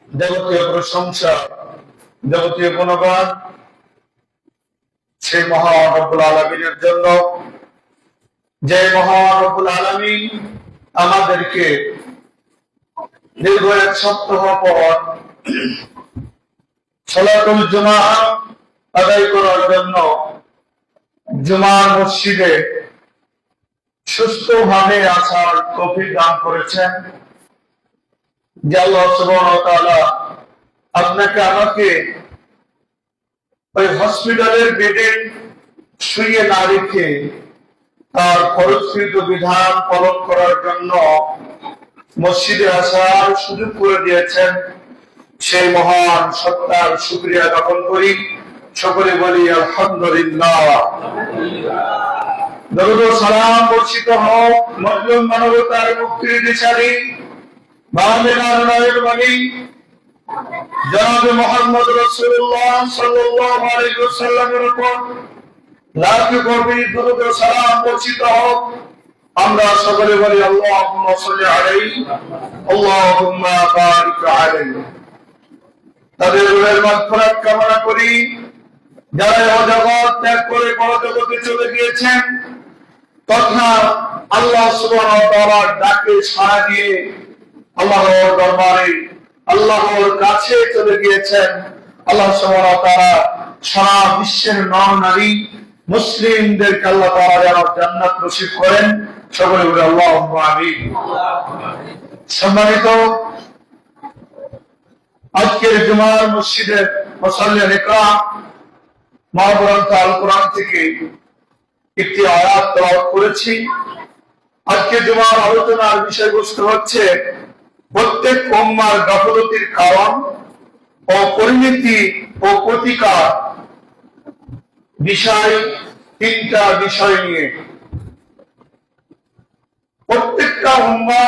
যাবতীয় প্রশংসা, যাবতীয় গুণগান সেই মহান রব্বুল আলামিনের জন্য, যে মহান রব্বুল আলামিন আমাদেরকে দীর্ঘ এক সপ্তাহ পর সালাতুল জুমা আদায় করার জন্য জুমার মসজিদে সুস্থভাবে আসার তৌফিক দান করেছেন। যে আল্লাহ সুবহানাহু ওয়া তাআলা আপনাকে আমাকে ওই হসপিটালের বেডে শুয়ে না রেখে তার ফরজকৃত বিধান পালন করার জন্য মসজিদে আসার সুযোগ করে দিয়েছেন, সেই মহান সত্তার শুকরিয়া জ্ঞাপন করি। সকলে বলি আলহামদুলিল্লাহ। দরুদ ও সালাম বর্ষিত হোক মজলুম মানবতার মুক্তির দিশারি বাংলার নয়ের বাণী জনাব মুহাম্মদ রাসূলুল্লাহ সাল্লাল্লাহু আলাইহি ওয়াসাল্লামের উপর লাখ কোটি দরুদ ও সালাম বর্ষিত হোক। আমরা সকলে বলি আল্লাহুম্মা সাল্লি আলাইহি আল্লাহুম্মা বারিক আলাইহি। তাদের রূহের মাগফিরাত কামনা করি, যারা এই জগৎ ত্যাগ করে পরজগতে চলে গিয়েছেন তথা আল্লাহ সুবহানাহু ওয়া তাআলার ডাকে সাড়া দিয়ে আল্লাহর দরবারে আল্লাহর কাছে চলে গিয়েছেন। আল্লাহ সুবহানাহু ওয়া তাআলা সারা বিশ্বের নর নারী মুসলিমদেরকে আল্লাহ তাআলা যেন জান্নাত নসিব করেন। সকলে বলে আল্লাহুম্মা আমিন। সম্মানিত আজকের জুমার মসজিদের মুসাল্লিয়ান ইকরাম মহাগ্রন্থ আল কোরআন থেকে একটি আয়াত তেলাওয়াত করেছি। আজকে জুমার আলোচনার বিষয়বস্তু হচ্ছে প্রত্যেক উম্মার গাফলতির কারণ ও পরিণতি ও প্রতিকার বিষয়, তিনটা বিষয় নিয়ে। প্রত্যেকটা উম্মা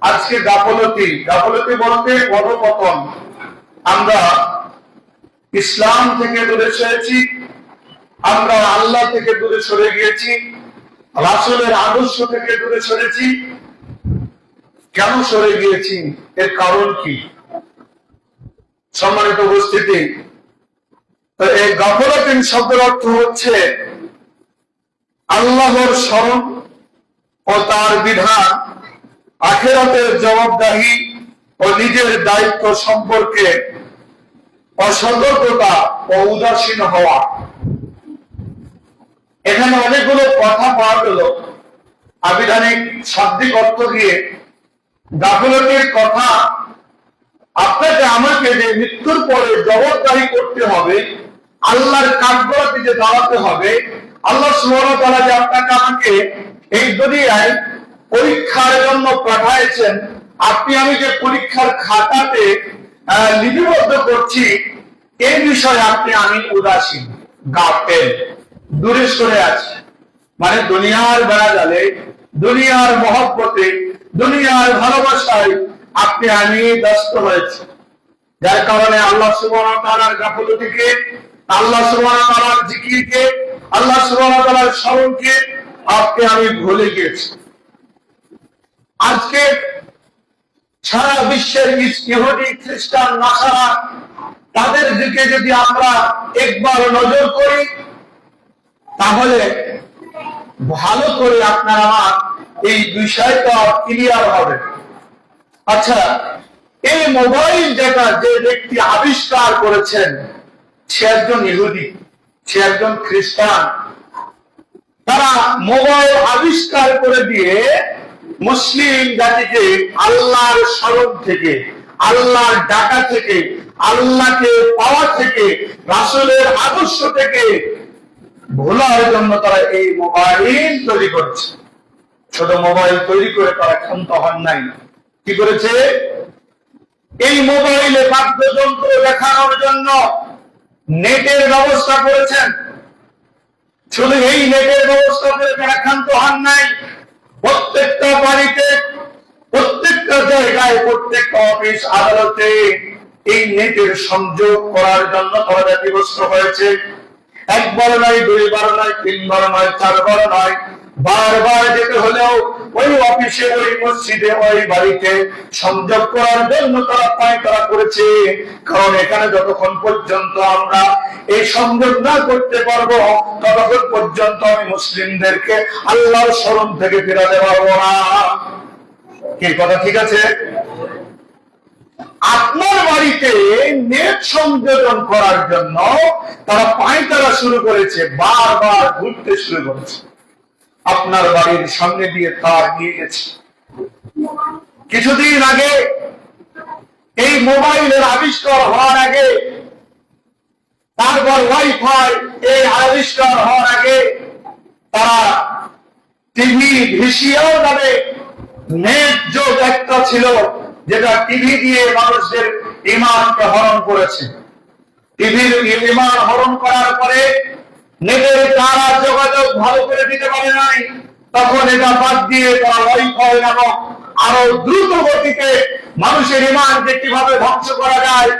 আজকে গাফলতি বলতে অধঃপতন। আমরা ইসলাম থেকে দূরে সরেছি, আমরা আল্লাহ থেকে দূরে সরে গিয়েছি, রাসূলের আদর্শ থেকে দূরে সরেছি। কেন সরে গিয়েছি, এর কারণ কি? সম্মানিত উপস্থিতি, তো এই গাফলাতিন শব্দের অর্থ হচ্ছে আল্লাহর স্মরণ ও তার বিধান, আখিরাতের জবাবদিহি ও নিজের দায়িত্ব সম্পর্কে অসতর্কতা ও উদাসীন হওয়া। এখানে অনেকগুলো কথা পাওয়া গেল। আবিধানিক শাব্দিক অর্থ দিয়ে গাফলতির কথা আপনাকে আমাকে যে মৃত্যুর পরে জবাবদিহি করতে হবে, আল্লাহর কাঠগড়াতে যে দাঁড়াতে হবে, আল্লাহ সুবহানাহু ওয়া তাআলা যে আপনাকে আমাকে এই দুনিয়ায় পরীক্ষার জন্য পাঠিয়েছেন, আপনি আমি যে পরীক্ষার খাতাতে লিপিবদ্ধ করছি, এই বিষয়ে আমি উদাসীন, গাফেল, দূরে সরে আছি। মানে দুনিয়ার বেড়াজালে, দুনিয়ার মহব্বতে, দুনিয়ার ভালোবাসায় আমি ব্যস্ত হয়েছি। যার কারণে আল্লাহ সুবহানাহু ওয়া তাআলার গাফলতিকে, আল্লাহ সুবহানাহু ওয়া তাআলার জিকিরকে, আল্লাহ সুবহানাহু ওয়া তাআলার স্মরণকে আমি ভুলে গেছি। আজকে সারা বিশ্বের ইহুদি, খ্রিস্টান, নাসারা তাদের দিকে যদি আমরা একবার নজর করি তাহলে ভালো করে আপনার আমার এই বিষয়টা ক্লিয়ার হবে। আচ্ছা, এই মোবাইল যেটা যে ব্যক্তি আবিষ্কার করেছেন সে একজন ইহুদি, সে একজন খ্রিস্টান। তারা মোবাইল আবিষ্কার করে দিয়ে মুসলিম জাতিকে আল্লাহর স্মরণ থেকে, আল্লাহর ডাকা থেকে, আল্লাহকে পাওয়া থেকে, রাসূলের আদর্শ থেকে ভোলার জন্য তারা এই মোবাইল তৈরি করছে। শুধু মোবাইল তৈরি করে তারা ক্ষান্ত হন নাই, কি করেছে? এই মোবাইলে বাদ্যযন্ত্র দেখানোর জন্য নেটের ব্যবস্থা করেছেন। শুধু এই নেটের ব্যবস্থা করে তারা ক্ষান্ত হন নাই, প্রত্যেকটা বাড়িতে, প্রত্যেকটা জায়গায়, প্রত্যেকটা অফিস আদালতে এই নেটের সংযোগ করার জন্য তারা ব্যতিব্যস্ত হয়েছে। একবার নয়, দুইবার নয়, তিনবার নয়, চারবার নয়, বারবার যেতে হলেও ওই অফিসে, ওই মসজিদে, ওই বাড়িতে সংযোগ করার জন্য তারা পায়তারা করেছে। কারণ এখানে যতক্ষণ পর্যন্ত আমরা এই সংযোগ না করতে পারবো, ততক্ষণ পর্যন্ত আমি মুসলিমদেরকে আল্লাহর শরণ থেকে ফেরাতে পারবো না। কি কথা ঠিক আছে? আপনার বাড়িতে নেট সংযোজন করার জন্য তারা পায়তারা শুরু করেছে, বারবার ঘুরতে শুরু করেছে। আপনার বাড়ির সামনে দিয়ে তার নিয়ে গেছে। কিছুদিন আগে এই মোবাইলের আবিষ্কার হওয়ার আগে, তারপর ওয়াইফাই এই আবিষ্কার হওয়ার আগে, তারা টিভি ভিসিআর নামে নেট যোগ একটা ছিল, যেটা টিভি দিয়ে মানুষদের ঈমানকে হরণ করেছে। টিভির ঈমান হরণ করার পরে নেটের তারা যোগাযোগ ভালো করে দিতে পারে নাই, তখন এটা বাদ দিয়ে তারা ওয়াইফাই নামক আরো দ্রুত গতিতে মানুষের ঈমানকে কিভাবে ধ্বংস করা যায়,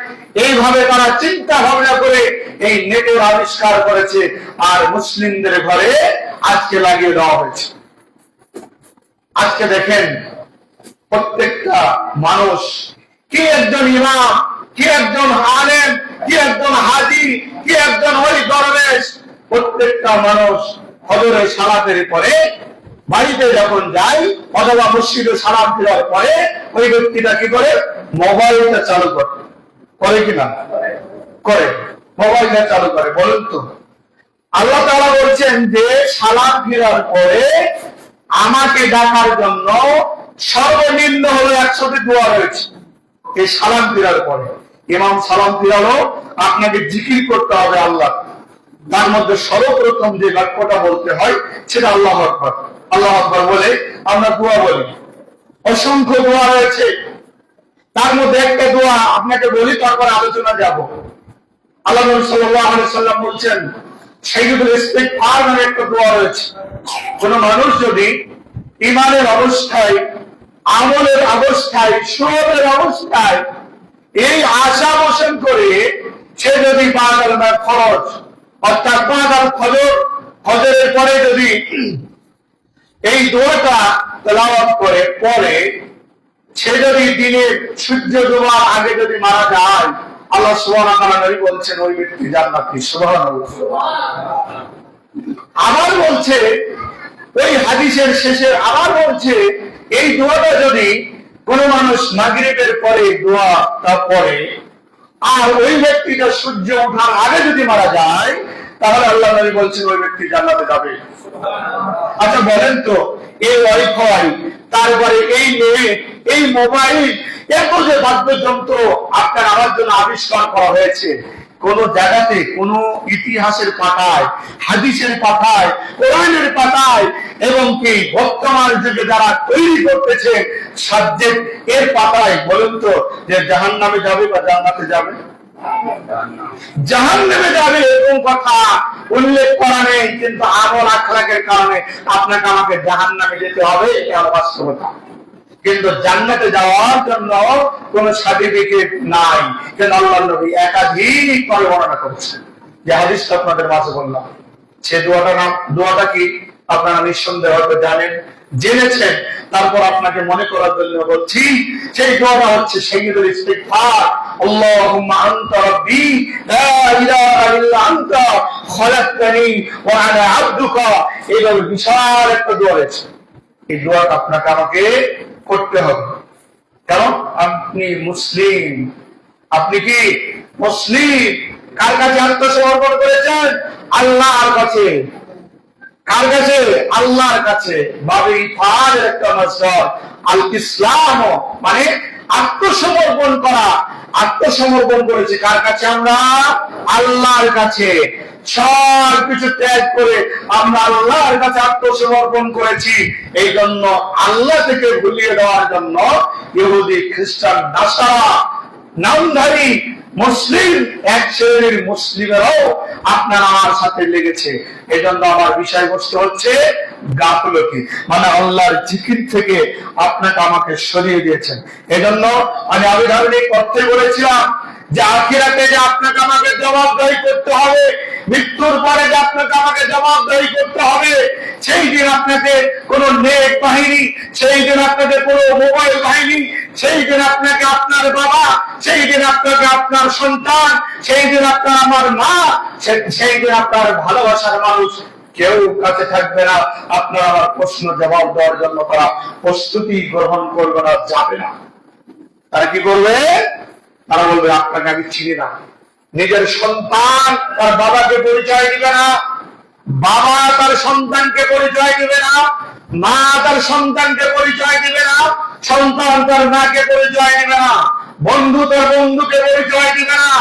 এইভাবে তারা চিন্তা ভাবনা করে এই নেটের আবিষ্কার করেছে। আর মুসলিমদের ঘরে আজকে লাগিয়ে দেওয়া হয়েছে। আজকে দেখেন প্রত্যেকটা মানুষ, কি একজন ইমাম, কি একজন আলেম, কি একজন হাজী, কি একজন ওই দরবেশ, প্রত্যেকটা মানুষ ফজরের সালাতের পরে বাড়িতে যখন যায় অথবা মসজিদে সালাম ফেরার পরে ওই ব্যক্তিটা কি করে? মোবাইলটা চালু করে কিনা? করে, মোবাইলটা চালু করে। বলুন তো, আল্লাহ তাআলা বলছেন যে সালাম ফেরার পরে আমাকে ডাকার জন্য সর্বনিম্ন হলো 100টি দোয়া রয়েছে। এই সালাম ফেরার পরে ইমাম সালাম ফিরালো, আপনাকে জিকির করতে হবে আল্লাহ। তার মধ্যে সর্বপ্রথম যে বাক্যটা বলতে হয় সেটা আল্লাহু আকবার। আল্লাহু আকবার বলে আমরা দোয়া বলি। অসংখ্য দোয়া রয়েছে, তার মধ্যে একটা দোয়া আপনাকে বলি, তারপর আলোচনা যাব। আল্লাহ নবী সাল্লাল্লাহু আলাইহি সাল্লাম বলছেন, সাইয়্যিদুল ইস্তিগফার নামে একটা দোয়া রয়েছে। কোন মানুষ যদি ঈমানের অবস্থায়, আমলের অবস্থায়, সওয়াবের অবস্থায় এই আশা পোষণ করে সে যদি বাদাল বা ফরজ অর্থাৎ বাদাল ফজরের পরে যদি এই দোয়াটা তেলাওয়াত করে পরে, সে যদি দিনের সূর্য ডোবার আগে যদি মারা যায়, আল্লাহ সুবহানাহু ওয়া তাআলা বলছেন ওই ব্যক্তি জান্নাতি। সুবহানাল্লাহ। আবার বলছে ওই হাদিসের শেষে, আবার বলছে এই দোয়াটা যদি কোন মানুষ মাগরিবের পরে দোয়াটা পড়ে আর ওই ব্যক্তিটা সূর্য ওঠার আগে যদি মারা যায়, তাহলে আল্লাহ নবী বলছেন ওই ব্যক্তি জান্নাতে যাবে। আচ্ছা বলেন তো, এই ওয়াইফাই, তারপরে এই নেট, এই মোবাইল, এত যে বাদ্যযন্ত্র আপনার আমার জন্য আবিষ্কার করা হয়েছে, কোন জায়গাতে কোন ইতিহাসের পাতায়, হাদিসের পাতায়, কোরআনের পাতায় এবং কি বর্তমান যুগে যারা তৈরি করতেছে সাবজেক্ট এর পাতায় বলুন তো যে জাহান্নামে যাবে বা জান্নাতে যাবে? জাহান্নামে যাবে এরকম কথা উল্লেখ করা নেই, কিন্তু আমল আখলাকের কারণে আপনাকে আমাকে জাহান্নামে যেতে হবে, এটা হলো বাস্তবতা। কিন্তু জান্নাতে যাওয়ার জন্য কোন সার্টিফিকেট নাই। কিন্তু আল্লাহর নবী একাধিক করে বর্ণনা করেছেন, যে হাদিসটা আপনাদের মাঝে বললাম। সে দোয়াটা কি আপনারা নিঃসন্দেহে হয়তো জানেন, জেনেছেন, তারপর আপনাকে মনে করার জন্য বলছি। সেই দোয়াটা হচ্ছে সাইয়্যিদুল ইস্তিগফার, আল্লাহুম্মা আনতা রাব্বি লা ইলাহা ইল্লা আনতা খলাকতানি ওয়া আনা আবদুকা। এইভাবে বিশাল একটা দোয়া রয়েছে। এই দোয়াটা আপনাকে আমাকে করতে হবে। কারণ আপনি মুসলিম। আপনি কি মুসলিম? কার কাছে আত্মসমর্পণ করেছেন? আল্লাহর কাছে। কার কাছে? আল্লাহর কাছে। বাবে ইফাদের একটা মাসদার আল ইসলাম, মানে আত্মসমর্পণ করা। আত্মসমর্পণ করেছে কার কাছে? আমরা আল্লাহর কাছে। সব কিছু ত্যাগ করে আমরা আল্লাহর কাছে আত্মসমর্পণ করেছি। এই জন্য আল্লাহ থেকে ভুলিয়ে দেওয়ার জন্য ইহুদি, খ্রিস্টান, নাসারা নামধারী মুসলিম এক শ্রেণীর মুসলিমেরাও আপনার আমার সাথে লেগেছে। এই জন্য আমার বিষয়বস্তু হচ্ছে গাফলতি, মানে আল্লাহর জিকির থেকে আপনাকে আমাকে সরিয়ে দিয়েছেন। এই জন্য আমি আবিধানিক অর্থে বলেছিলাম যে আখিরাতে যে আপনাকে আমাকে জবাবদাহি করতে হবে, মৃত্যুর পরে যে আপনাকে আমাকে জবাবদাহি করতে হবে, সেই দিন আপনাকে কোন নেট বাহিনী, সেই দিন আপনাকে কোন মোবাইল বাহিনী, সেই দিন আপনাকে আপনার বাবা, সেই দিন আপনাকে আপনার সন্তান, সেই দিন আপনার আমার মা, সেই দিন আপনার ভালোবাসার মানুষ কেউ কাছে থাকবে না। আপনার আমার প্রশ্ন জবাব দেওয়ার জন্য তারা প্রস্তুতি গ্রহণ করবে না, যাবে না। তারা কি করবে? তারা বলবে আপনাকে আমি চিনি না। নিজের সন্তান তার বাবাকে পরিচয় দিবে না, বাবা তার সন্তানকে পরিচয় দিবে না, মা তার সন্তানকে পরিচয় দিবে না, সন্তান তার মাকে পরিচয় দিবে না, বন্ধু তার বন্ধুকে পরিচয় দিবে না,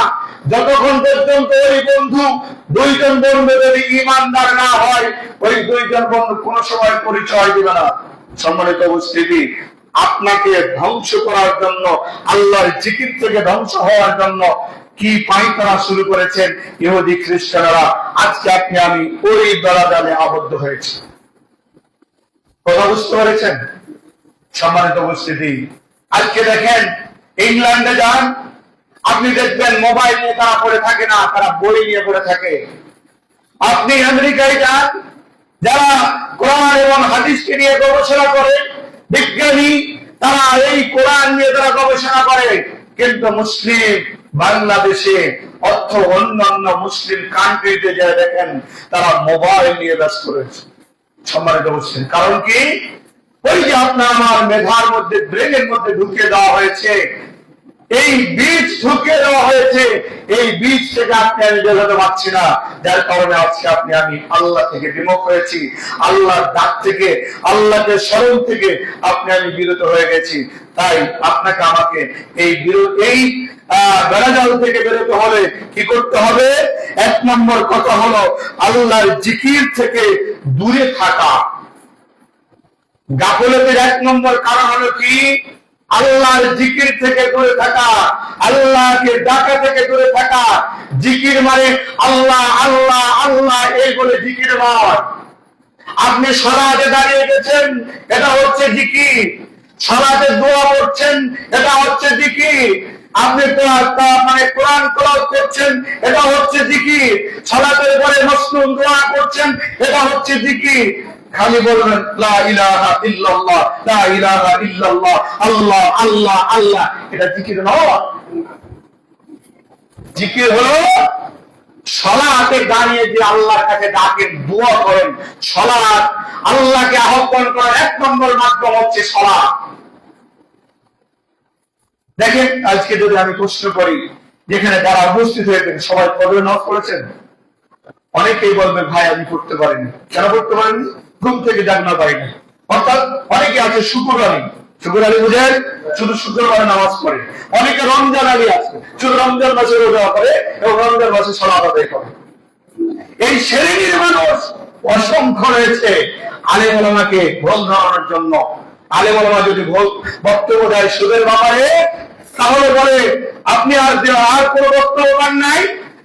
যতক্ষণ পর্যন্ত ওই বন্ধু, দুইজন বন্ধু যদি ঈমানদার না হয়, ওই দুইজন বন্ধু কোনো সময় পরিচয় দিবে না। সম্মানিত উপস্থিতি, আপনাকে ধ্বংস করার জন্য, আল্লাহর জিকির থেকে ধ্বংস হওয়ার জন্য কি পায়তারা শুরু করেছেন ইহুদি খ্রিস্টানরা। আজকে আপনি আমি ওই দলাদলে আবদ্ধ হয়েছি। কথা বুঝতে পেরেছেন? সম্মানিত উপস্থিতি, আজকে দেখেন ইংল্যান্ডে যান, আপনি দেখবেন মোবাইল নিয়ে তারা পড়ে থাকে না, তারা বই নিয়ে পড়ে থাকে। আপনি আমেরিকায় যান, যারা কোরআন এবং হাদিসকে নিয়ে গবেষণা করে, বিজ্ঞানী, তারা এই কোরআন নিয়ে তারা গবেষণা করে। কিন্তু মুসলিম বাংলাদেশে অর্থ অন্যান্য মুসলিম কান্ট্রিতে যা দেখেন তারা মোবাইল নিয়ে ব্যস্ত রয়েছে। সম্মানিত মুসলিম, কারণ কি? ওই যে আপনার আমার মেধার মধ্যে, ব্রেনের মধ্যে ঢুকে দেওয়া হয়েছে, এই বীজ ঢুকে দেওয়া হয়েছে, এই বীজ থেকে আপনি আমি বেরোতে পারছি না। যার কারণে আজকে আপনি আমি আল্লাহ থেকে বিমুখ হয়েছি, আল্লাহর ডাক থেকে, আল্লাহকে স্মরণ থেকে আপনি আমি বিরত হয়ে গেছি। তাই আপনাকে আমাকে এই বেড়াজাল থেকে বেরোতে হলে কি করতে হবে? এক নম্বর কথা হলো আল্লাহর জিকির থেকে দূরে থাকা। গাফলতের এক নম্বর কারণ হলো কি? আল্লাহর জিকির থেকে দূরে থাকা, আল্লাহকে ডাকা থেকে দূরে থাকা। জিকির মানে আল্লাহ আল্লাহ আল্লাহ এই বলে জিকির নয়। আপনি সালাতে দাঁড়িয়ে গেছেন, এটা হচ্ছে জিকির। সালাতে দোয়া করছেন, এটা হচ্ছে জিকির। আপনি মানে কোরআন তেলাওয়াত করছেন, এটা হচ্ছে জিকির। সালাতের পরে মাসনুন দোয়া করছেন, এটা হচ্ছে জিকির। খালি বলবেন লা ইলাহা ইল্লাল্লাহ, লা ইলাহা ইল্লাল্লাহ, আল্লাহ আল্লাহ আল্লাহ, এটা জিকির নয়। জিকির হলো সালাতে দাঁড়িয়ে যে আল্লাহর কাছে ডাকেন, দোয়া করেন। সালাত, আল্লাহকে আহ্বান করার এক নম্বর মাধ্যম হচ্ছে সালাত। দেখেন, আজকে যদি আমি প্রশ্ন করি, যেখানে যারা উপস্থিত হয়েছেন সবাই ফজরের নামাজ পড়েছেন? অনেকেই বলবেন ভাই আমি পড়তে পারিনি। কেন পড়তে পারেনি? ঘুম থেকে জাগনা পাইনি। অর্থাৎ অনেকে আছে শুকুর আলী, শুকুর আলী বুঝেন, শুধু শুক্রবারে নামাজ পড়ে। অনেকে রমজান আলী আছে, শুধু রমজান মাসে রোজা করে এবং রমজান মাসে সালাত আদায় করে। এই শ্রেণীর মানুষ অসংখ্য রয়েছে। আলেম ওলামাকে ভুল ধারণার জন্য। আলেম ওলামা যদি ভুল বক্তব্য দেয় সুদের ব্যাপারে, তাহলে বলে আপনি আর কোন বক্তব্য পান নাই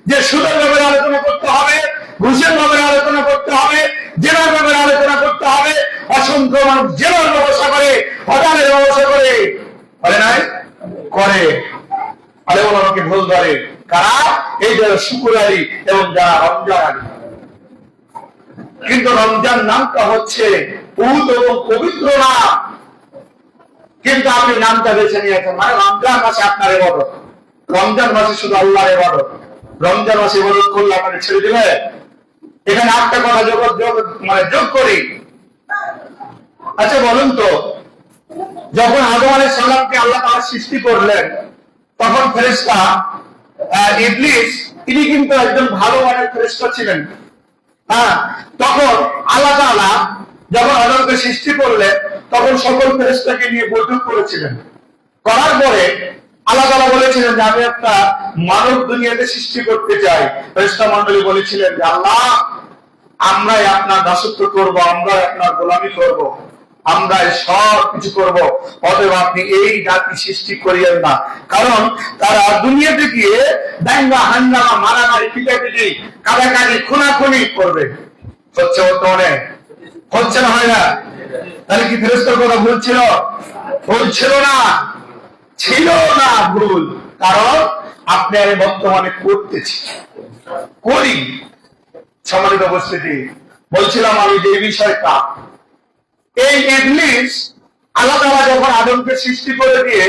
যে সুদের ব্যাপারে আলোচনা করতে হবে, ঘুষের ব্যাপারে আলোচনা করতে হবে, জেনার ব্যাপারে আলোচনা করতে হবে। অসংখ্য মানুষ জেনার ব্যবসা করে, হটালের ব্যবসা করে, বলে নাই করে। আলেম ওলামাকে ভুল ধরে কারা? এই যারা শুকুর আলী এবং যারা রমজান আলী। কিন্তু রমজান নামটা হচ্ছে পূত এবং পবিত্র নাম, কিন্তু আপনি নামটা বেছে নিয়েছেন। মানে রমজান মাসে আপনার ইবাদত, রমজান মাসে শুধু আল্লাহর ইবাদত। রমজান মাসে ইবাদত করলে আপনাকে ছেড়ে দিবে? এখানে একটা কথা যোগ করি। আচ্ছা বলুন তো, যখন আদম আলাইহিস সালামকে আল্লাহ তাআলা সৃষ্টি করলেন, তখন ফেরেশতা ইবলিস, তিনি কিন্তু একজন ভালো মানের ফেরেশতা ছিলেন। হ্যাঁ, তখন আল্লাহ তাআলা যখন আদমকে সৃষ্টি করলেন, তখন সকল ফেরেশতাকে নিয়ে বৈঠক করেছিলেন। করার পরে আল্লাহ তাআলা বলেছিলেন যে আমি একটা মানব দুনিয়াতে সৃষ্টি করতে চাই। ফেরেশতা মণ্ডলী বলেছিলেন যে আল্লাহ, আমরাই আপনার দাসত্ব করব, আমরাই আপনার গোলামি করব, আমরাই সব কিছু করব। অতএব আপনি এই জাতি সৃষ্টি করিয়েন না। কারণ তারা দুনিয়াতে গিয়ে দাঙ্গা হাঙ্গামা, মারামারি, পিটাপিটি, কাটাকাটি, খুনাখুনি করবে। হচ্ছে বর্তমানে? হচ্ছে না, হয় না? তাহলে কি ফেরেশতার কথা ভুল ছিল? ভুল ছিল না, ছিল না ভুল। কারণ আপনি আমি বর্তমানে করতেছি, করি। সম্মানিত উপস্থিতি, বলছিলাম আমি যে বিষয়টা, এই ইবলিস আল্লাহ তাআলা যখন আদমকে সৃষ্টি করে দিয়ে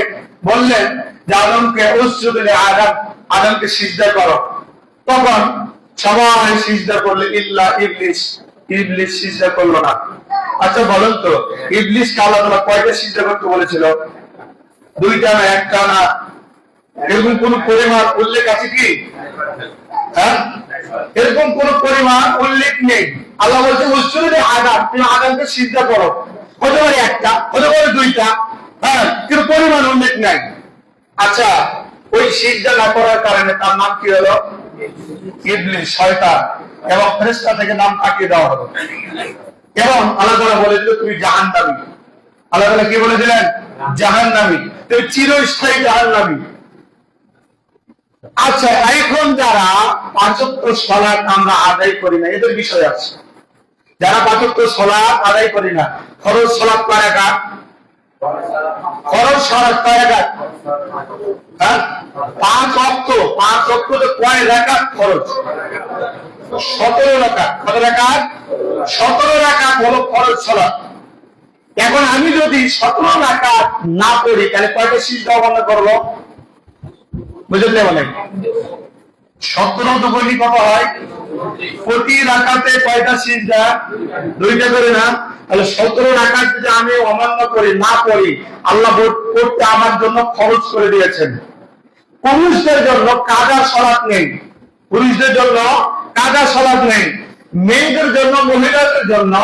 বললেন যে আদমকে উসজুদ লি আদম, আদমকে সিজদা করো, তখন সবাই সিজদা করলে ইল্লা ইবলিস, ইবলিস সিজদা করলো না। আচ্ছা বলুন তো, ইবলিসকে আল্লাহ তাআলা কয়টা সিজদা করতে বলেছিল? দুইটা না, একটা না? এরকম কোন পরিমাণ উল্লেখ আছে কি? হ্যাঁ, এরকম কোন পরিমাণ উল্লেখ নেই। আল্লাহ বলছে উসজুদ লি আদম, তুমি আদমকে সিজদা করো। হতে পারে একটা, হতে পারে দুইটা, হ্যাঁ, কিন্তু পরিমাণ উল্লেখ নাই। আচ্ছা, ওই সিজদা না করার কারণে তার নাম কি হলো? ইবলিস, শয়তান, এবং ফেরেশতা থেকে নাম কাটিয়ে দেওয়া হলো। এবং আল্লাহ তাআলা বলে দিল তুমি জাহান্নামী। আল্লাহ তাআলা কি বলে দিলেন? জাহান্নামী, তুমি চিরস্থায়ী জাহান্নামী। আচ্ছা, এখন যারা পাঁচ ওয়াক্ত সালাত আমরা আদায় করি না, এদের বিষয় আছে। যারা পাঁচ ওয়াক্ত সালাত আদায় করি না, ফরজ সালাত কয় রাকাত? ফরজ সালাত কয় রাকাত? হ্যাঁ, পাঁচ ওয়াক্ত, পাঁচ ওয়াক্তে কয় রাকাত ফরজ? 17 রাকাত। কত রাকাত? 17 রাকাত হলো ফরজ সালাত। এখন আমি যদি 17 রাকাত না পড়ি, তাহলে কয়টা সিজদা অবতীর্ণ করব? বুঝলে বলেন? 17 তো বলি কত হয়? প্রতি রাকাতে কয়টা সিজদা? দুইটা করে না? তাহলে 17 রাকাত যদি আমি অমান্য করি, না পড়ি, আল্লাহ পড়তে আমার জন্য খরচ করে দিয়েছেন। পুরুষদের জন্য কাজা সালাত নেই, পুরুষদের জন্য কাজা সালাত নেই। মেয়েদের জন্য, মহিলাদের জন্য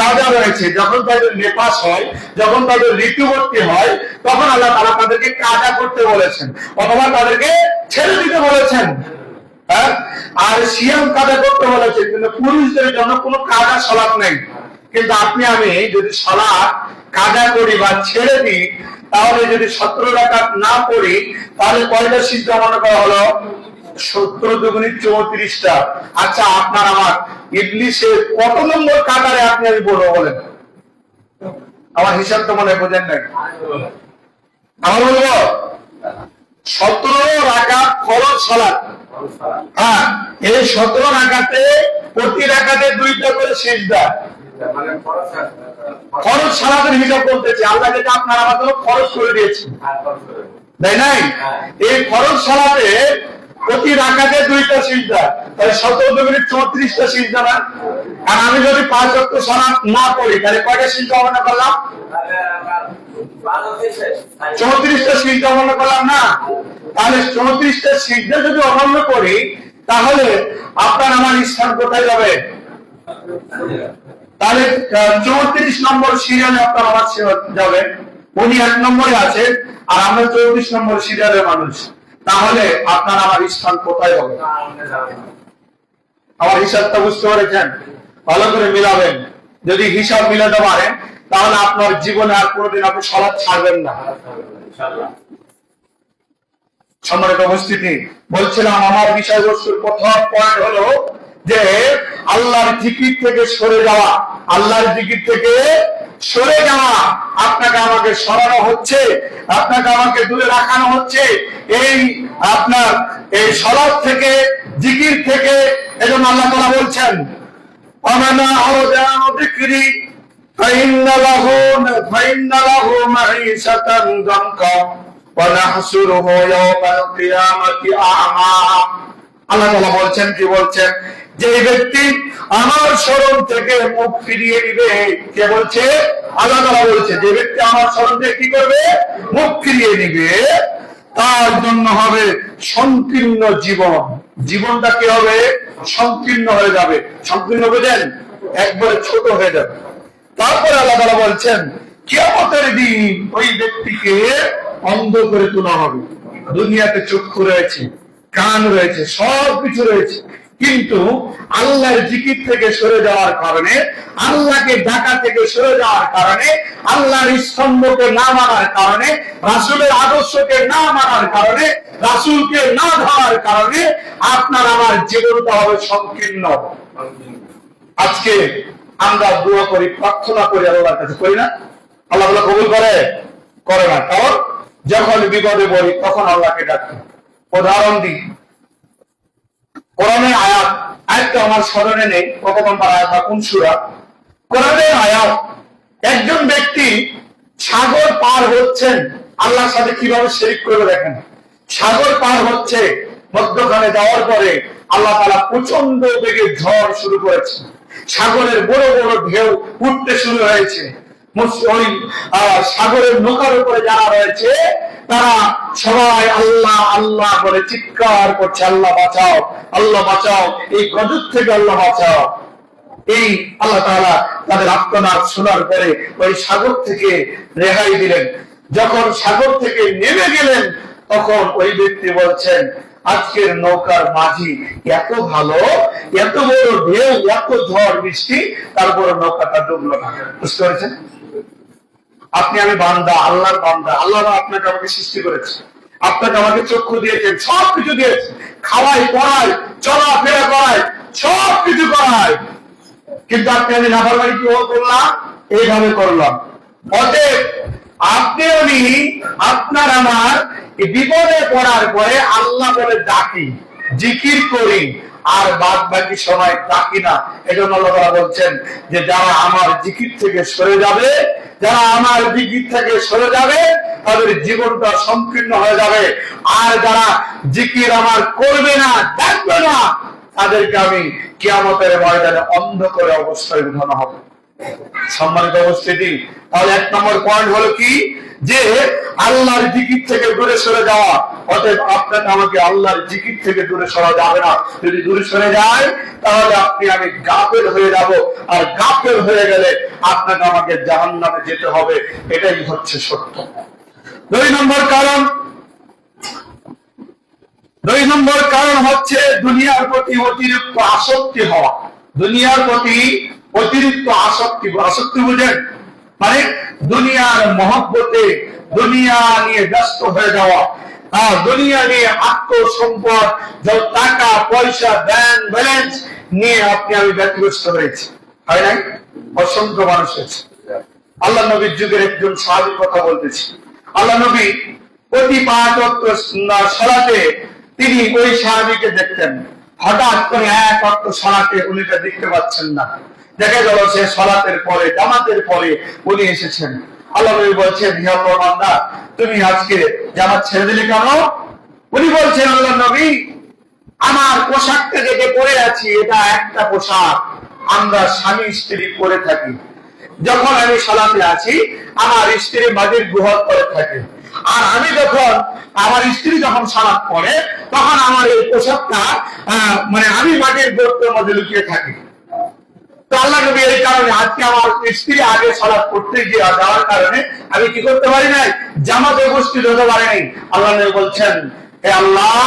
কাজা রয়েছে। যখন তাদের নেপাস হয়, যখন তাদের ঋতুবর্তী হয়, তখন আল্লাহ তাআলা তাদেরকে কাজা করতে বলেছেন, অথবা তাদেরকে ছেড়ে দিতে বলেছেন। হ্যাঁ, আর সিয়াম কাজা করতে বলেছেন, কিন্তু পুরুষদের জন্য কোনো কাজা সালাত নেই। কিন্তু আপনি আমি যদি সালাত কাজা করি বা ছেড়ে দিই, তাহলে যদি 17 রাকাত না পড়ি, তাহলে কয়টা সিজদা মনে করা হলো? 17 দুগুণে 34টা। আচ্ছা, আপনার আমার ইবলিসের কত নম্বর কাতারে আপনি আমি বলবো বলেন? আমার হিসাব তো মনে বোঝেন নাই। আমার বলবো 17 রাকাত ফরজ সালাত। হ্যাঁ, এই 17 রাকাতে প্রতি রাকাতে দুইটা করে সিজদা। ফরজ সালাতের হিসাব করতেছে। আল্লাহ যেটা আপনার আমার জন্য ফরজ করে দিয়েছে, তাই নাই? এই ফরজ সালাতে প্রতি রাকাতে দুইটা সিজদা, তাহলে 17 দুগুণে 34টা সিজদা না? আর আমি যদি 5 ওয়াক্ত সালাত না পড়ি, তাহলে কয়টা সিজদা অবতীর্ণ করলাম? 34টা সিজদা অবতীর্ণ করলাম না? তাহলে 34টা সিজদা যদি অবতীর্ণ করি, তাহলে আপনার আমার স্থান কোথায় যাবে? তাহলে 34 নম্বর সিরিয়ালে আপনার আমার যাবে। উনি 1 নম্বরে আছে, আর আমরা 34 নম্বর সিরিয়ালের মানুষ। তাহলে আপনার আমার স্থান কোথায় হবে? আমার হিসাবটা বুঝতে পেরেছেন? ভালো করে মিলাবেন। যদি হিসাব মিলাতে পারেন, তাহলে আপনার জীবনে আর কোনোদিন আপনি সালাত ছাড়বেন না। সম্মানিত উপস্থিতি, বলছিলাম আমার বিষয়বস্তুর প্রথম পয়েন্ট হলো যে আল্লাহর জিকির থেকে সরে যাওয়া। আল্লাহর জিকির থেকে সরে যাওয়া, আপনাকে আমাকে সরানো হচ্ছে, আপনাকে আমাকে দূরে রাখানো হচ্ছে এই আপনার এই সালাত থেকে, জিকির থেকে। এজন্য আল্লাহ তাআলা বলছেন, আমানা আওজান যিকরি ফাইন্না লাহু মাঈশাতান দানকা ওয়া নাহশুরুহু ইয়াওমাল কিয়ামাতি আ'মা। আল্লাহ তাআলা বলছেন, কি বলছেন? যে ব্যক্তি আমার স্মরণ থেকে মুখ ফিরিয়ে নিবে, কে বলছে? আল্লাহ তাআলা বলছে, যে ব্যক্তি আমার স্মরণ থেকে কি করবে? মুখ ফিরিয়ে নিবে, তার জন্য হবে সংকীর্ণ জীবন। জীবনটা কি হবে? সংকীর্ণ হয়ে যাবে। সংকীর্ণ বোঝেন? একবারে ছোট হয়ে যাবে। তারপরে আল্লাহ তাআলা বলছেন, কিয়ামতের দিন ওই ব্যক্তিকে অন্ধ করে তোলা হবে। দুনিয়াতে চক্ষু রয়েছে, কান রয়েছে, সব কিছু রয়েছে, কিন্তু আল্লাহর জিকির থেকে সরে যাওয়ার কারণে, আল্লাহকে ডাকা থেকে সরে যাওয়ার কারণে, আল্লাহর স্তম্ভকে না মানার কারণে, রাসূলের আদর্শকে না মানার কারণে, রাসূলকে না ধরার কারণে আপনার আমার জীবনটা হবে সংকীর্ণ। আজকে আমরা দোয়া করি, প্রার্থনা করি আল্লাহর কাছে, করি না? আল্লাহ কবুল করে? করে না। কারণ যখন বিপদে পড়ি তখন আল্লাহকে ডাকি, উদাহরণ দিই। কোরআনের আয়াত, আয়াতটা আমার স্মরণে নেই কত নম্বর আয়াত বা কোন সূরা। কোরআনের আয়াত, একজন ব্যক্তি সাগর পার হচ্ছেন, আল্লাহর সাথে কিভাবে শিরক করে দেখেন। সাগর পার হচ্ছে, মধ্যখানে যাওয়ার পরে আল্লাহ তাআলা প্রচন্ড বেগে ঝড় শুরু করেছে, সাগরের বড় বড় ঢেউ উঠতে শুরু হয়েছে। ওই সাগরের নৌকার উপরে যারা রয়েছে তারা সবাই আল্লাহ আল্লাহ বলে চিৎকার করছে, আল্লাহ বাঁচাও, আল্লাহ বাঁচাও, এই গজব থেকে আল্লাহ বাঁচাও। এই আল্লাহ তাআলা তাদের আর্তনাদ শোনার পরে ওই সাগর থেকে রেহাই দিলেন। যখন সাগর থেকে নেমে গেলেন তখন ওই ব্যক্তি বলছেন, আজকের নৌকার মাঝি এত ভালো, এত বড় ঢেউ, এত ঝড় বৃষ্টি, তারপর নৌকাটা ডুবলো না। বুঝতে পেরেছেন? আপনি আমি বান্দা, আল্লাহর বান্দা। আল্লাহ আপনাকে আমাকে সৃষ্টি করেছে, আপনাকে আমাকে চক্ষু দিয়েছেন, সবকিছু দিয়েছে, খাওয়াই, পড়ায়, চলাফেরা করায়, সবকিছু করায়, কিন্তু আপনি আমি নাফরমানি কি করলাম? এইভাবে করলাম। অতএব আপনি আমি, আপনার আমার বিপদে পড়ার পরে আল্লাহ বলে ডাকি, জিকির করি, আর বাদ বাকি সময় ডাকি না। এজন্য আল্লাহ তাআলা বলছেন যে যারা আমার জিকির থেকে সরে যাবে, যারা আমার জিকির থেকে সরে যাবে তাদের জীবনটা সংকীর্ণ হয়ে যাবে। আর যারা জিকির আমার করবে না, ডাকবে না, তাদেরকে আমি কিয়ামতের ময়দানে অন্ধকারে অবস্থায় উঠানো হবে। সম্মানিত উপস্থিতি, তাহলে এক নম্বর পয়েন্ট হলো কি, যে আল্লাহর জিকির থেকে দূরে সরে যাওয়া। অতএব আপনাকে আমাকে আল্লাহর জিকির থেকে দূরে সরা যাবে না। যদি দূরে সরে যায় তাহলে আপনি আমি গাফেল হয়ে যাব, আর গাফেল হয়ে গেলে আপনাকে আমাকে জাহান্নামে যেতে হবে। এটাই হচ্ছে সত্য। দুই নম্বর কারণ হচ্ছে দুনিয়ার প্রতি অতিরিক্ত আসক্তি হওয়া। দুনিয়ার প্রতি অতিরিক্ত আসক্তি, আসক্তি বুঝেন মানে দুনিয়ার মহব্বতে, দুনিয়া নিয়ে ব্যস্ত হয়ে যাওয়া, দুনিয়া নিয়ে আত্মসম্পদ, টাকা পয়সা, ব্যাংক ব্যালেন্স নিয়ে আপনি আমি ব্যতিব্যস্ত হয়েছি, হয় নাই? অসংখ্য মানুষ আছে। আল্লাহ নবীর যুগের একজন সাহাবীর কথা বলতেছি। আল্লাহ নবী প্রতি 5 ওয়াক্ত সালাতে তিনি ওই সাহাবীকে দেখতেন। হঠাৎ করে 1 ওয়াক্ত সালাতে উনি তা দেখতে পাচ্ছেন না। দেখা গেল সে সালাতের পরে, জামাতের পরে উনি এসেছেন। আল্লাহ নবী বলছেন, হে আল্লাহর বান্দা, তুমি আজকে জামাত ছেড়ে দিলে কেন? উনি বলছেন, আল্লাহ নবী, আমার পোশাকটা যেটা পরে আছি এটা একটা পোশাক আমরা স্বামী স্ত্রী পরে থাকি। যখন আমি সালাতে আছি আমার স্ত্রী মাটির গুহর পরে থাকে, আর আমি যখন আমার স্ত্রী যখন সালাত পড়ে তখন আমার এই পোশাকটা মানে আমি মাটির গর্তের মধ্যে লুকিয়ে থাকি। তো আল্লাহ নবী এই কারণে আজকে আমার স্ত্রী আগে সালাত করতে গিয়ে যাওয়ার কারণে আমি কি করতে পারি নাই, জামাতে উপস্থিত হতে পারি নাই। আল্লাহ নবী বলছেন, হে আল্লাহ,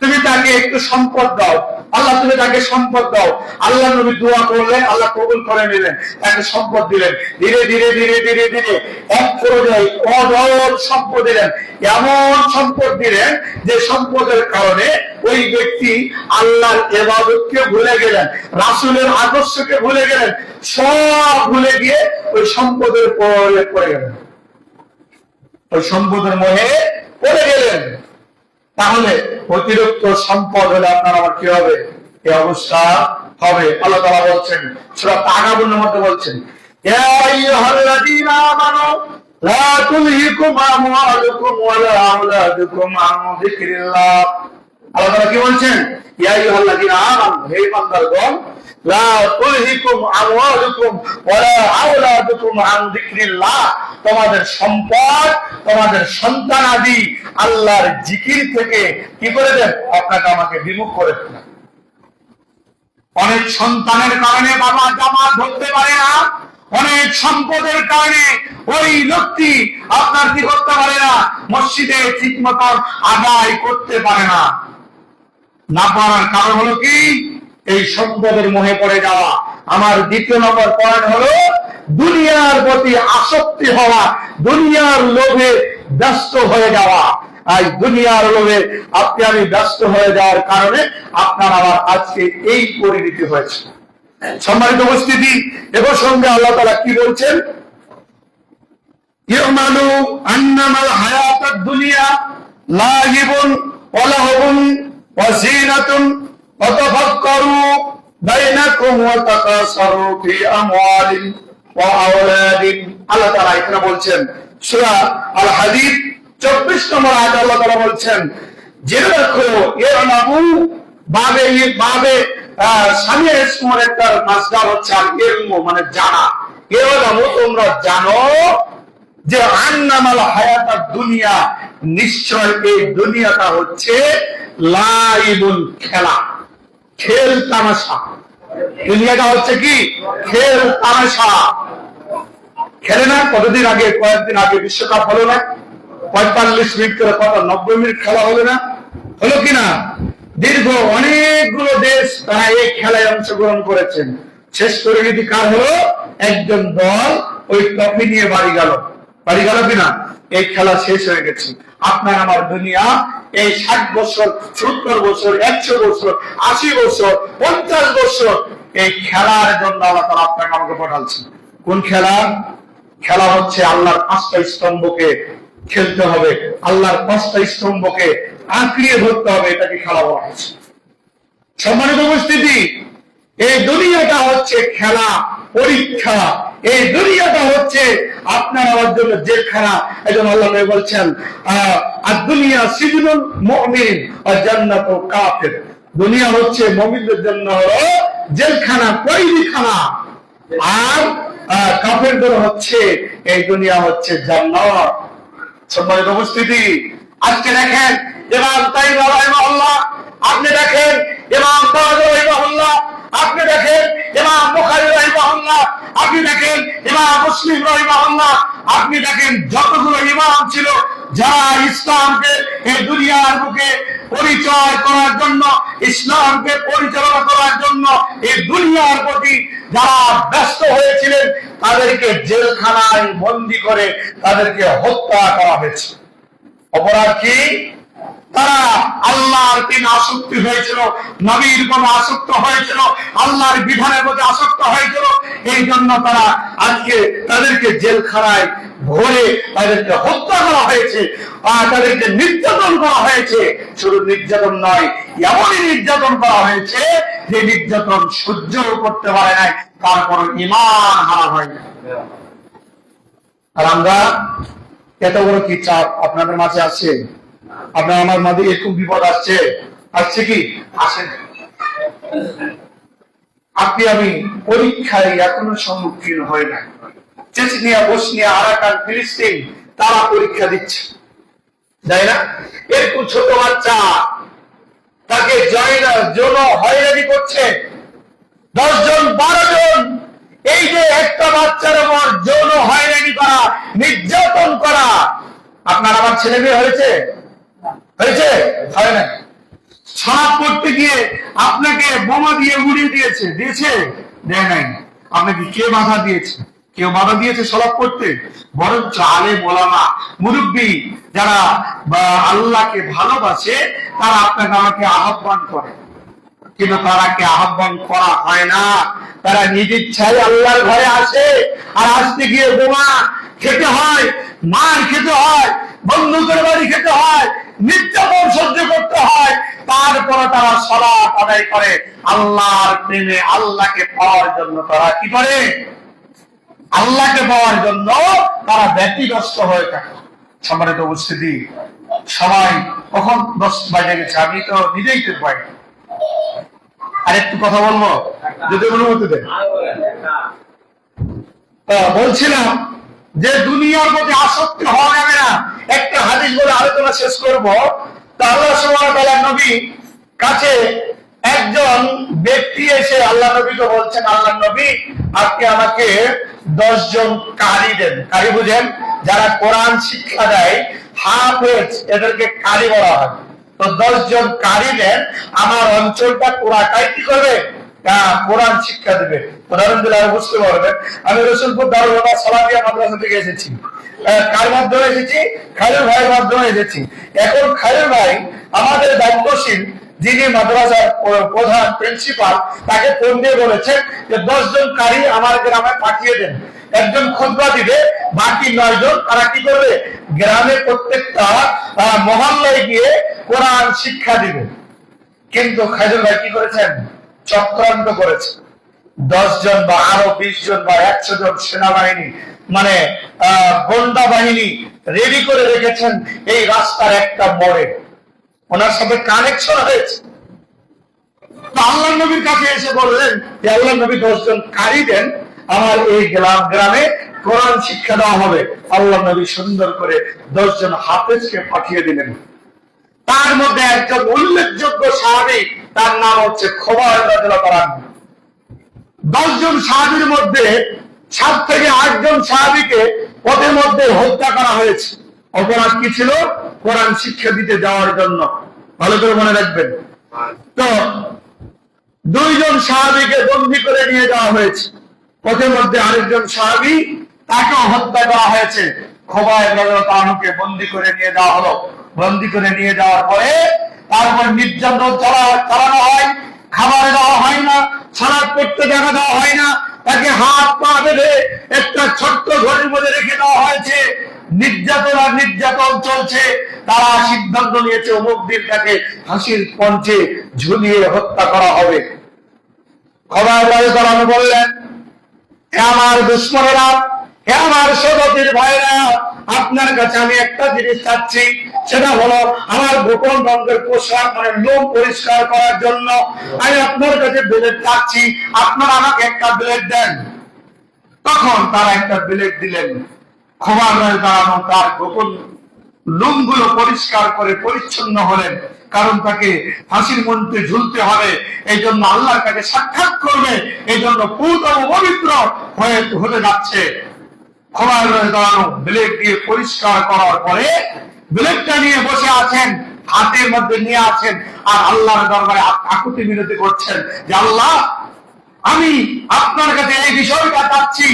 তুমি তাকে একটু সম্পদ দাও। আল্লাহ তুমি তাকে সম্পদ দাও। আল্লাহ নবী দোয়া করলেন, আল্লাহ কবুল করে নিলেন, তাকে সম্পদ দিলেন। ধীরে ধীরে ধীরে ধীরে ধীরে এক পর্যায়ে অঢল সম্পদ দিলেন। এমন সম্পদ দিলেন যে সম্পদের কারণে ওই ব্যক্তি আল্লাহর ইবাদতকে ভুলে গেলেন, রাসূলের আদর্শকে ভুলে গেলেন, সব ভুলে গিয়ে ওই সম্পদের পরে পড়ে গেলেন, ওই সম্পদের মোহে পড়ে গেলেন। তাহলে অতিরিক্ত সম্পদ হলে আপনার আবার কি হবে? এই অবস্থা হবে। আল্লাহ তাআলা বলছেন সূরা তাগাবুনের মধ্যে বলছেন, ইয়া আইয়ুহাল্লাযীনা আমানু লা তুলহিকুম আমওয়ালুকুম ওয়ালা আওলাদুকুম আন যিকরিল্লাহ। আল্লাহ তাআলা কি বলছেন? ইয়া আইয়ুহাল্লাযীনা আমানু, হে বান্দাগণ, লা তুলহিকুম আমওয়ালুকুম ওয়ালা আওলাদুকুম আন যিকরিল্লাহ, তোমাদের সম্পদ, তোমাদের সন্তানাদি আল্লাহর জিকির থেকে কি করে দেন? আপনাকে আমাকে বিমুখ করে দেন। অনেক সন্তানের কারণে বাবা জামাত ধরতে পারে না, অনেক সম্পদের কারণে ওই লোকটি আপনার কি করতে পারে না, মসজিদে ঠিক মতন আদায় করতে পারে না। না পারার কারণ হলো কি? এই সম্পদের মোহে পড়ে যাওয়া। আমার দ্বিতীয় নম্বর পয়েন্ট হলো দুনিয়ার প্রতি আসক্তি হওয়া, দুনিয়ার লোভে ব্যস্ত হয়ে যাওয়া। আর দুনিয়ার লোভে আপনি আমি ব্যস্ত হয়ে যাওয়ার কারণে আপনার আমার আজকে এই পরিণতি হয়েছে। সম্মানিত উপস্থিতি, এর সঙ্গে আল্লাহ তাআলা কি বলছেন? ইউমালু আন্নামাল হায়াতাদ দুনিয়া লাহিবুন ওয়ালাহুম ওয়াজিনাতুন ওয়াতাফাক্কারু বাইনাকুম ওয়াতাকাসারু ফি আমওয়ালিন ওয়া আওলাদিন। আল্লাহ তাআলা এখানে বলছেন সূরা আল হাদীদ 24 নম্বর আয়াতে আল্লাহ তাআলা বলছেন, জেনে রাখো ইরনামু বাবে সামিয়া ইসমুর একটা মাসদার হচ্ছে আল ইলমু, মানে জানা। ইরনামু তোমরা জানো যে আন্নামাল হায়াতাদ দুনিয়া, নিশ্চয় এই দুনিয়াটা হচ্ছে লাইবুন, খেলা, খেল তামাশা। দুনিয়াটা হচ্ছে কি? খেল তামাশা। খেলে না? কতদিন আগে, কয়েকদিন আগে বিশ্বকাপ হলো না? 45 মিনিট করে কত 90 মিনিট খেলা হলো না? হলো কিনা? দীর্ঘ অনেকগুলো দেশ তারা এই খেলায় অংশগ্রহণ করেছেন। শেষ পরিণতি কার হলো? একজন দল ওই ট্রফি নিয়ে বাড়ি গেল কিনা? এই খেলা শেষ হয়ে গেছে। আপনার আমার দুনিয়া এই 60 বছর, 70 বছর, 100 বছর, 80 বছর, 50 বছর এই খেলার জন্য আল্লাহ তাআলা আপনাকে আমাকে পাঠাচ্ছেন। কোন খেলা? খেলা হচ্ছে আল্লাহর 5টা স্তম্ভকে খেলতে হবে, আল্লাহর 5টা স্তম্ভকে আঁকড়িয়ে ধরতে হবে, এটাকে খেলা বলা হচ্ছে। সম্মানিত উপস্থিতি, এই দুনিয়াটা হচ্ছে খেলা, পরীক্ষা। এই দুনিয়াটা হচ্ছে আপনার আমার জন্য জেলখানা। একজন আল্লাহ নবী বলছেন, আদ-দুনিয়া সিজনুল মুমিন ওয়া জান্নাতুল কাফির। দুনিয়া হচ্ছে মুমিনদের জন্য হলো জেলখানা, কয়েদিখানা, আর কাফেরদের হচ্ছে এই দুনিয়া হচ্ছে জান্নাত। সম্মানিত উপস্থিতি, আজকে দেখেন ইমাম তাইমি রাহিমাহুল্লাহ, আপনি দেখেন ইমাম বাযুর রাহিমাহুল্লাহ, আপনি দেখেন ইমাম বুখারী রাহিমাহুল্লাহ, আপনি দেখেন ইমাম মুসলিম রাহিমাহুল্লাহ, আপনি দেখেন যতগুলো ইমাম ছিল যারা ইসলামকে এই দুনিয়ার বুকে পরিচয় করার জন্য, ইসলামকে পরিচালনা করার জন্য এই দুনিয়ার প্রতি যারা ব্যস্ত হয়েছিলেন, তাদেরকে জেলখানায় বন্দী করে তাদেরকে হত্যা করা হয়েছে। অপরাধ কি? তারা আল্লাহর দিন আসক্তি হয়েছিল, নবীর প্রতি আসক্ত হয়েছিল, আল্লাহর বিধানের প্রতি আসক্ত হয়েছিল। এই জন্য তারা আজকে তাদেরকে জেলখানায় ভরে তাদেরকে হত্যা করা হয়েছে, তাদেরকে নির্যাতন করা হয়েছে। শুধু নির্যাতন নয়, এমনই নির্যাতন করা হয়েছে যে নির্যাতন সহ্য করতে পারে নাই, তারপর ঈমান হারা হয় না। আর আমরা এত বড় কি চাপ আপনাদের মাঝে আছে? আপনার আমার মাঝে এরকম বিপদ আসছে কি? আসেন। আপনি আমি পরীক্ষায় এখনো সম্মুখীন হয় না। চেচনিয়া, বসনিয়া, আরাকান, ফিলিস্তিন তারা পরীক্ষা দিচ্ছে, তাই না? এরকম ছোট বাচ্চা তাকে যৌন হয়রানি করছে 10 জন 12 জন। এই যে একটা বাচ্চার উপর যৌন হয়রানি করা, নির্যাতন করা, আপনার আমার ছেলে মেয়ে হয়েছে? হয় না। ছাপ করতে গিয়ে আপনাকে বোমা দিয়ে উড়িয়ে দিয়েছে, দেয় নাই। আপনাকে কে বাধা দিয়েছে? কেউ বাধা দিয়েছে সলাপ করতে? বরঞ্চ আলেম ওলামা, মুরব্বী যারা আল্লাহকে ভালোবাসে তারা আপনাকে আমাকে আহ্বান করে, কিন্তু তারাকে আহ্বান করা হয় না। তারা নিজ ইচ্ছায় আল্লাহর ঘরে আসে, আর আসতে গিয়ে বোমা খেতে হয়, মার খেতে হয়, বন্ধুদের বাড়ি খেতে হয়, নির্যাতন সহ্য করতে হয়। তারপরে তারা সালাত আদায় করে আল্লাহর প্রেমে, আল্লাহকে পাওয়ার জন্য। তারা কি করে? আল্লাহকে পাওয়ার জন্য তারা ব্যতিব্যস্ত হয়ে থাকে। সম্মানিত উপস্থিতি, সবাই কখন 10 বাজে গেছে, আমি তো নিজেই টের পাই। আর একটু কথা বলবো যদি অনুমতি দেন। বলছিলাম যে দুনিয়ার প্রতি আসক্তি হওয়া যাবে না। একটা হাদিস বলে আলোচনা শেষ করবো। আল্লাহ সুবহানাহু ওয়া তাআলা নবী কাছে একজন ব্যক্তি এসে আল্লাহ নবীকে বলছেন, আল্লাহ নবী আপনি আমাকে 10 জন কারি দেন। কারি বুঝেন? যারা কোরআন শিক্ষা দেয়, হাফেজ, এদেরকে কারি বলা হয়। তো 10 জন কারি দেন, আমার অঞ্চলটা পুরাটাই কি করবে? কোরআন শিক্ষা দেবে। উদাহরণ দিলে আর বুঝতে পারবেন। আমি রসুলপুর দারুল উলুম সালাফিয়া মাদ্রাসা থেকে এসেছি। কার মাধ্যমে এসেছি? খায়রুল ভাইয়ের মাধ্যমে এসেছি। এখন খায়রুল ভাই আমাদের দায়িত্বশীল যিনি মাদ্রাসার প্রধান প্রিন্সিপাল, তাকে ফোন দিয়ে বলেছেন যে 10 জন কারি আমার গ্রামে পাঠিয়ে দেন। একজন খুতবা দিবে, বাকি 9 জন তারা কি করবে? গ্রামে প্রত্যেকটা মহল্লায় গিয়ে কোরআন শিক্ষা দিবে। কিন্তু খায়রুল ভাই কি করেছেন? চক্রান্ত করেছে। 10 জন বা আরো 20 জন বা 100 জন সেনাবাহিনী মানে গোয়েন্দা বাহিনী রেডি করে রেখেছেন এই রাস্তার একটা মোড়ে। ওনার সাথে কানেকশন হয়েছে। আল্লাহ নবীর কাছে এসে বললেন, আল্লাহ নবী 10 জন কারি দেন, আমার এই গ্রামে কোরআন শিক্ষা দেওয়া হবে। আল্লাহ নবী সুন্দর করে 10 জন হাফেজকে পাঠিয়ে দিলেন। তার মধ্যে একজন উল্লেখযোগ্য সাহাবী, তার নাম হচ্ছে খোবাইব রাদিয়াল্লাহু তাআলা। 10 জন সাহাবীর মধ্যে 7 থেকে 8 জন সাহাবীকে পথের মধ্যে হত্যা করা হয়েছে। অপরাধ কি ছিল? কোরআন শিক্ষা দিতে যাওয়ার জন্য। ভালো করে মনে রাখবেন। তো 2 জন সাহাবীকে বন্দী করে নিয়ে যাওয়া হয়েছে। পথের মধ্যে আরেকজন সাহাবী, তাকেও হত্যা করা হয়েছে। খোবাইব রাদিয়াল্লাহু তাআলাকে বন্দী করে নিয়ে যাওয়া হলো। বন্দী করে নিয়ে যাওয়ার পরে তারপর নির্যাতন চালানো হয়, খাবার দেওয়া হয় না, সালাত করতে জায়গা দেওয়া হয় না, তাকে হাত পা বেঁধে একটা ছোট্ট ঘরের মধ্যে রেখে দেওয়া হয়েছে। নির্যাতন আর নির্যাতন চলছে। তারা সিদ্ধান্ত নিয়েছে অমুক দিন তাকে ফাঁসির মঞ্চে ঝুলিয়ে হত্যা করা হবে। খোবাইব রাদিয়াল্লাহু তাআলা বললেন, হে আমার দুশমনেরা, হে আমার সহোদরদের ভাইরা, আপনার কাছে আমি একটা জিনিস চাচ্ছি, সেটা হলো আমার গোপন রঙের পোশাক মানে লোম পরিষ্কার করার জন্য আমি আপনার কাছে ব্লেড চাচ্ছি, আপনারা আমাকে একটা ব্লেড দেন। তখন তারা একটা ব্লেড দিলেন। খোবাইব রাদিয়াল্লাহু তাআলা তার গোপন লোমগুলো পরিষ্কার করে পরিচ্ছন্ন হলেন, কারণ তাকে ফাঁসির মঞ্চে ঝুলতে হবে, এই জন্য আল্লাহর কাছে সাক্ষাৎ করবে, এই জন্য পূত ও পবিত্র হতে যাচ্ছে। খোবাইব রাদিয়াল্লাহু তাআলা ব্লেড দিয়ে পরিষ্কার করার পরে ব্লেডটা নিয়ে বসে আছেন, হাতের মধ্যে নিয়ে আছেন, আর আল্লাহর দরবারে আকুতি মিনতি করছেন যে আল্লাহ, আমি আপনার কাছে এই বিষয়টা চাচ্ছি,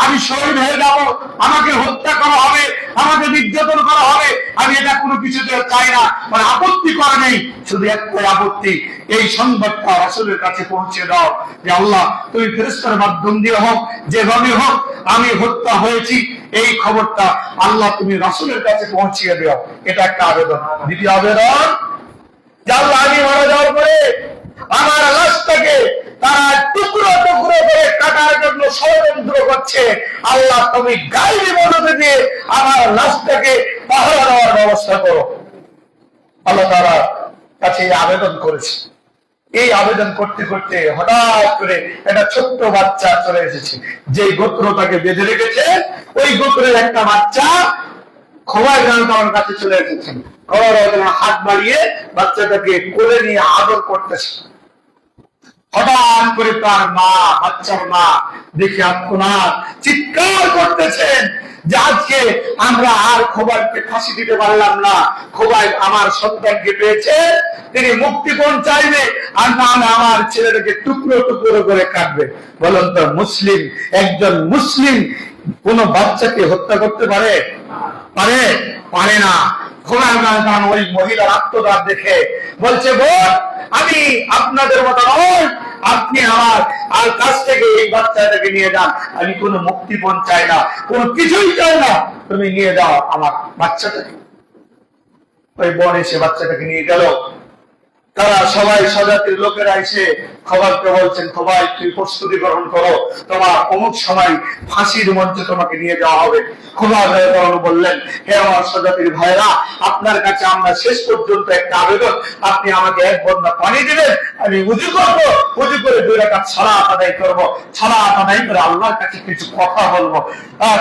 আমি শহীদ হয়ে যাব, আমাকে হত্যা করা হবে, আমাকে নির্যাতন করা হবে, আমি এটা কোনো কিছুতে চাই না। মানে আপত্তি করে নেই, শুধু একটাই আপত্তি, এই সংবাদটা রাসূলের কাছে পৌঁছে দাও যে আল্লাহ, তুমি ফেরেশতার মাধ্যম দিয়ে হোক, যেভাবে হোক, আমি হত্যা হয়েছি এই খবরটা আল্লাহ তুমি রাসূলের কাছে পৌঁছিয়ে দাও। এটা একটা আবেদন। দ্বিতীয় আবেদন, যে আল্লাহ, আমি মারা যাওয়ার পরে আমার লাশটাকে তারা টুকরো টুকরো করে কাটার জন্য ষড়যন্ত্র করছে, আল্লাহ তুমি গায়েবী মদত দিয়ে আমার লাশটাকে পাহারা দেওয়ার ব্যবস্থা করো। আল্লাহ তাআলা কাছে এই আবেদন করেছে। এই আবেদন করতে করতে হঠাৎ করে একটা ছোট্ট বাচ্চা চলে এসেছে। যে গোত্র তাকে বেঁধে রেখেছে, ওই গোত্রের একটা বাচ্চা খোবাইব রাদিয়াল্লাহু তাআলার কাছে চলে এসেছে। খোবাইব রাদিয়াল্লাহু তাআলা হাত বাড়িয়ে বাচ্চাটাকে কোলে নিয়ে আদর করতেছে। হঠাৎ করে তার মা, বাচ্চার মা দেখে আত্মনাদ চিৎকার করতেছেন যে আজকে আমরা আর খোবাইবকে ফাঁসি দিতে পারলাম না। খোবাইব আমার সন্তানকে পেয়েছে, তিনি মুক্তিপণ চাইবে, আর না আমার ছেলেটাকে টুকরো টুকরো করে কাটবে। বলুন তো, মুসলিম, একজন মুসলিম কোন বাচ্চাকে হত্যা করতে পারে? পারে না। খোবাইব রাদিয়াল্লাহু তাআলা ওই মহিলার আত্মদান দেখে বলছে, বোন, আমি আপনাদের মতো নয়, আপনি আমার আর কাছ থেকে এই বাচ্চাটাকে নিয়ে যান, আমি কোনো মুক্তিপণ চাই না, কোনো কিছুই চাই না, তুমি নিয়ে যাও আমার বাচ্চাটাকে। ওই বোন এসে বাচ্চাটাকে নিয়ে গেল। তারা সবাই স্বজাতির লোকেরা এসে খোবাইবকে বলছেন, খোবাইব, তুই প্রস্তুতি গ্রহণ করো, তোমার অমুক সময় ফাঁসির মঞ্চে তোমাকে নিয়ে যাওয়া হবে। খোবাইব রাদিয়াল্লাহু তাআলা বললেন, হে আমার স্বজাতির ভাইরা, আপনার কাছে আমরা শেষ পর্যন্ত একটা আবেদন, আপনি আমাকে 1 বন্যা পানি দিবেন, আমি ওযু করব, ওযু করে 2 রাকাত সালাত আদায় করব, সালাত আদায় করে আল্লাহর কাছে কিছু কথা বলবো।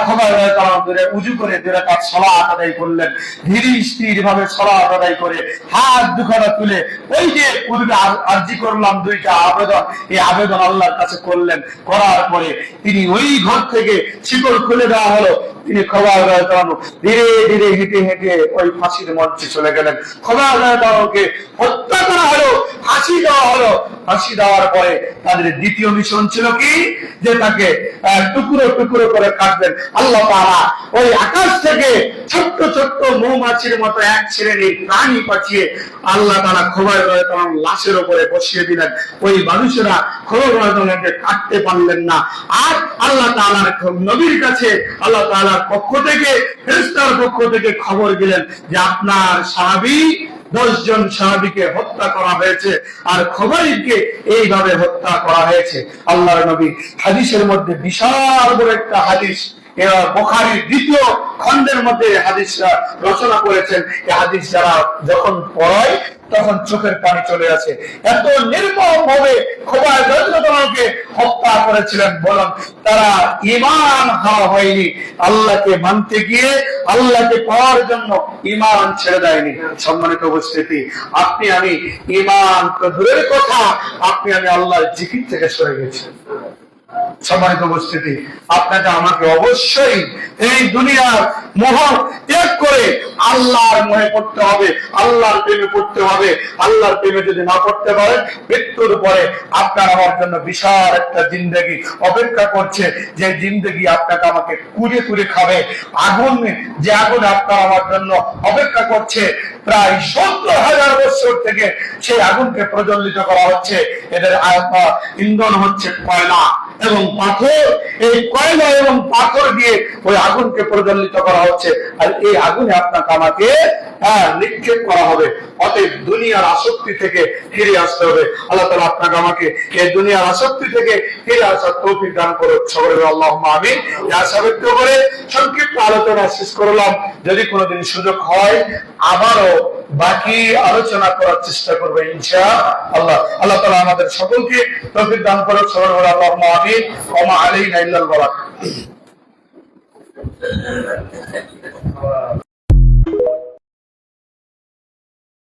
খোবাইব রাদিয়াল্লাহু তাআলা ওযু করে 2 রাকাত সালাত আদায় করলেন। ধীরে স্থির ভাবে সালাত আদায় করে হাত দুখানা তুলে ওই যে পূর্বে আরজি করলাম 2টা আবেদন, এই আবেদন আল্লাহর কাছে করলেন। করার পরে তিনি ওই ঘর থেকে শিকল খুলে দেওয়া হলো। তিনি খোবাইব রাদিয়াল্লাহু তাআলা ধীরে ধীরে হেঁটে হেঁটে ওই ফাঁসির মঞ্চে চলে গেলেন। খোবাইব রাদিয়াল্লাহু তাআলাকে হত্যা করা হলো, ফাঁসি দেওয়া হলো। ফাঁসি দেওয়ার পরে তাদের দ্বিতীয় মিশন ছিল কি, যে তাকে টুকরো টুকরো করে কাটবেন। আল্লাহ তাআলা ওই আকাশ থেকে ছোট্ট ছোট্ট মৌমাছির মতো এক শ্রেণীর প্রাণী পাঠিয়ে আল্লাহ তাআলা খোবাইব লাশের উপরে বসিয়ে দিলেন। ওই মানুষেরা খোলকে কাটতে পারলেন না। আর আল্লাহ তাআলার নবীর কাছে আল্লাহ তাআলার পক্ষ থেকে, ফেরেশতার পক্ষ থেকে খবর দিলেন যে আপনার সাহাবী 10 জন সাহাবীকে হত্যা করা হয়েছে, আর খোবাইবকে এইভাবে হত্যা করা হয়েছে। আল্লাহর নবী হাদিসের মধ্যে বিশাল বড় একটা হাদিস, বুখারীর 2য় খণ্ডের মধ্যে হাদিস রচনা করেছেন। এই হাদিস যারা যখন পড়ায় তখন চোখের পানি চলে আসে। এত নির্মম ভাবে খোবাইব রাদিয়াল্লাহু হত্যা করেছিলেন, বলেন তারা ঈমান হারা হয়নি, আল্লাহকে মানতে গিয়ে আল্লাহকে পাওয়ার জন্য ঈমান ছেড়ে দেয়নি। সম্মানিত উপস্থিতি, আপনি আমি ঈমান তো দূরের কথা, আপনি আমি আল্লাহর জিকির থেকে সরে গেছি। সম্মানিত উপস্থিতি, আপনাকে আমাকে অবশ্যই এই দুনিয়ার মোহ ত্যাগ করে আল্লাহর মোহে পড়তে হবে, আল্লাহর প্রেমে পড়তে হবে। আল্লাহর প্রেমে যদি না পড়তে পারেন, মৃত্যুর পরে আপনার আমার জন্য বিশাল একটা জিন্দেগি অপেক্ষা করছে, যে জিন্দেগি আপনাকে আমাকে কুড়ে কুড়ে খাবে। আগুন, যে আগুন আপনার আমার জন্য অপেক্ষা করছে প্রায় 70,000 বছর থেকে, সেই আগুনকে প্রজ্বলিত করা হচ্ছে। এদের ইন্ধন হচ্ছে কয়লা এবং পাথর। এই কয়লা এবং পাথর দিয়ে ওই আগুনকে প্রজ্বলিত করা হচ্ছে, আর এই আগুনে আপনাকে আমাকে নিক্ষেপ করা হবে। অতএব দুনিয়ার আসক্তি থেকে ফিরে আসতে হবে। আল্লাহ তাআলা আপনাকে আমাকে এই দুনিয়ার আসক্তি থেকে ফিরে আসার তৌফিক দান করুন। সকলে আল্লাহুম্মা আমিন। আশা ব্যক্ত করে সংক্ষিপ্ত আলোচনা শেষ করলাম। যদি কোনোদিন সুযোগ হয় আবারও বাকি আলোচনা করার চেষ্টা করবে ইনশাআল্লাহ। আল্লাহ তাআলা আমাদের সকলকে তৌফিক দান করুন। সকলে আল্লাহুম্মা আমিন। ওয়া মা আলাইনা ইল্লাল বালাগ।